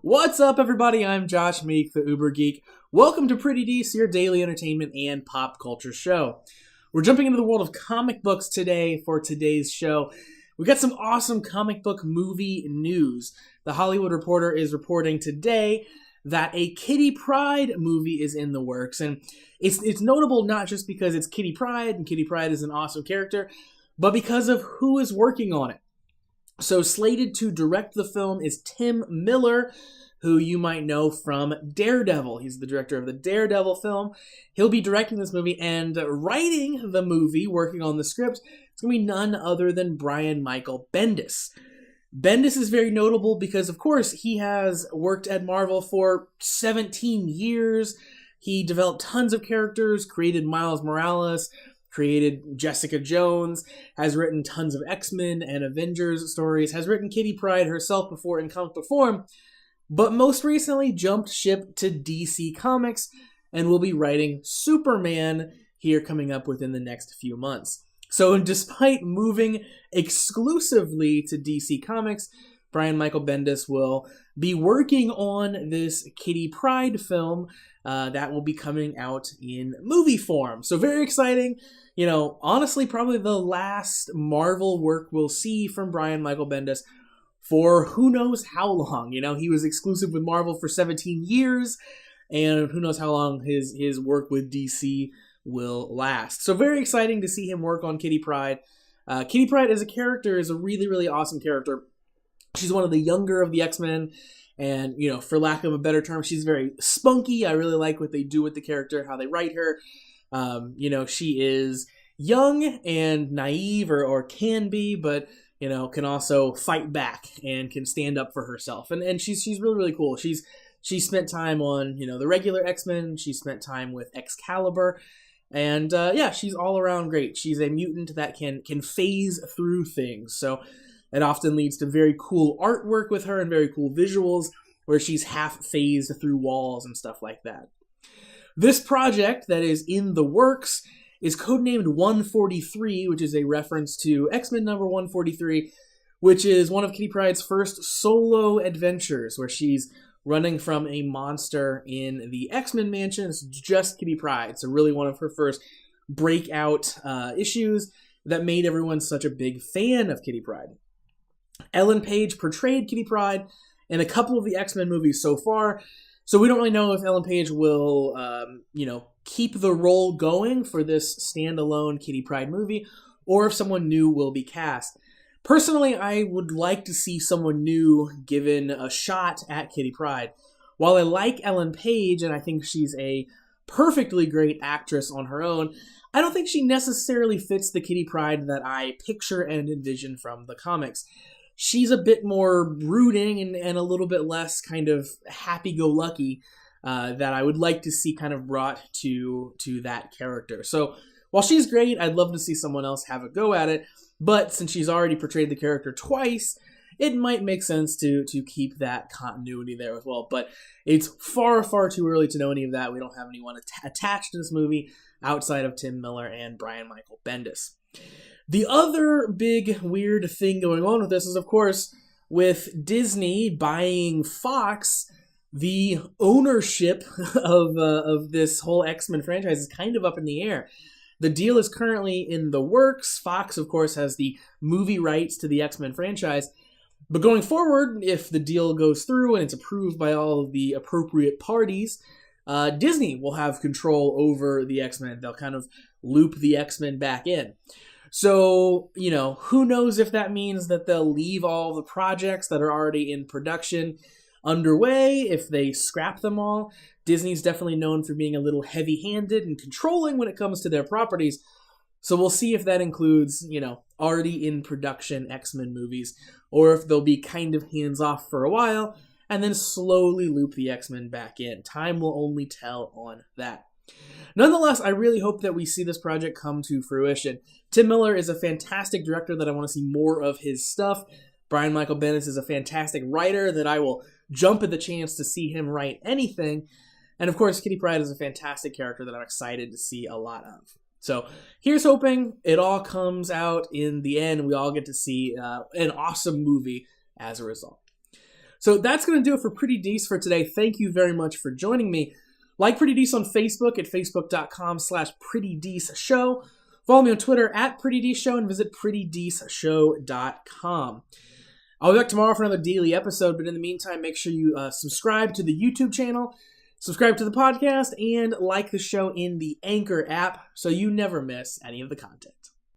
What's up, everybody? I'm Josh Meek, the Uber Geek. Welcome to Pretty Dece, your daily entertainment and pop culture show. We're jumping into the world of comic books today for today's show. We got some awesome comic book movie news. The Hollywood Reporter is reporting today that a Kitty Pryde movie is in the works, and it's notable not just because it's Kitty Pryde, and Kitty Pryde is an awesome character, but because of who is working on it. So slated to direct the film is Tim Miller, who you might know from Daredevil. He's the director of the Daredevil film. He'll be directing this movie and writing the movie, working on the script. It's going to be none other than Brian Michael Bendis. Bendis is very notable because, of course, he has worked at Marvel for 17 years. He developed tons of characters, created Miles Morales, created Jessica Jones, has written tons of X-Men and Avengers stories, has written Kitty Pryde herself before in comic book form, but most recently jumped ship to DC Comics and will be writing Superman here coming up within the next few months. So despite moving exclusively to DC Comics, Brian Michael Bendis will be working on this Kitty Pryde film that will be coming out in movie form. So very exciting. You know, honestly, probably the last Marvel work we'll see from Brian Michael Bendis for who knows how long. You know, he was exclusive with Marvel for 17 years, and who knows how long his work with DC will last. So very exciting to see him work on Kitty Pryde. Kitty Pryde as a character is a really, really awesome character. She's one of the younger of the X-Men, and, you know, for lack of a better term, she's very spunky. I really like what they do with the character, how they write her. You know, she is young and naive, or can be, but, you know, can also fight back and can stand up for herself. And she's really, really cool. She's spent time on, you know, the regular X-Men. She spent time with Excalibur. And, yeah, she's all around great. She's a mutant that can phase through things. So it often leads to very cool artwork with her and very cool visuals where she's half phased through walls and stuff like that. This project that is in the works is codenamed 143, which is a reference to X-Men number 143, which is one of Kitty Pryde's first solo adventures where she's running from a monster in the X-Men mansion. It's just Kitty Pryde. So really one of her first breakout issues that made everyone such a big fan of Kitty Pryde. Ellen Page portrayed Kitty Pryde in a couple of the X-Men movies so far, so we don't really know if Ellen Page will, you know, keep the role going for this standalone Kitty Pryde movie, or if someone new will be cast. Personally, I would like to see someone new given a shot at Kitty Pryde. While I like Ellen Page, and I think she's a perfectly great actress on her own, I don't think she necessarily fits the Kitty Pryde that I picture and envision from the comics. She's a bit more brooding and a little bit less kind of happy-go-lucky that I would like to see kind of brought to that character. So while she's great, I'd love to see someone else have a go at it, but since she's already portrayed the character twice, it might make sense to keep that continuity there as well. But it's far, far too early to know any of that. We don't have anyone attached to this movie outside of Tim Miller and Brian Michael Bendis. The other big weird thing going on with this is, of course, with Disney buying Fox, the ownership of this whole X-Men franchise is kind of up in the air. The deal is currently in the works. Fox, of course, has the movie rights to the X-Men franchise. But going forward, if the deal goes through and it's approved by all of the appropriate parties, Disney will have control over the X-Men. They'll kind of loop the X-Men back in. So, you know, who knows if that means that they'll leave all the projects that are already in production underway, if they scrap them all. Disney's definitely known for being a little heavy-handed and controlling when it comes to their properties. So we'll see if that includes, you know, already in production X-Men movies, or if they'll be kind of hands-off for a while and then slowly loop the X-Men back in. Time will only tell on that. Nonetheless, I really hope that we see this project come to fruition. Tim Miller is a fantastic director that I want to see more of his stuff. Brian Michael Bendis is a fantastic writer that I will jump at the chance to see him write anything. And of course, Kitty Pryde is a fantastic character that I'm excited to see a lot of. So here's hoping it all comes out in the end. We all get to see an awesome movie as a result. So that's going to do it for Pretty Dece for today. Thank you very much for joining me. Like Pretty Dece on Facebook at facebook.com/PrettyDeceShow. Follow me on Twitter at PrettyDeceShow and visit PrettyDeceShow.com. I'll be back tomorrow for another daily episode, but in the meantime, make sure you subscribe to the YouTube channel, subscribe to the podcast, and like the show in the Anchor app so you never miss any of the content.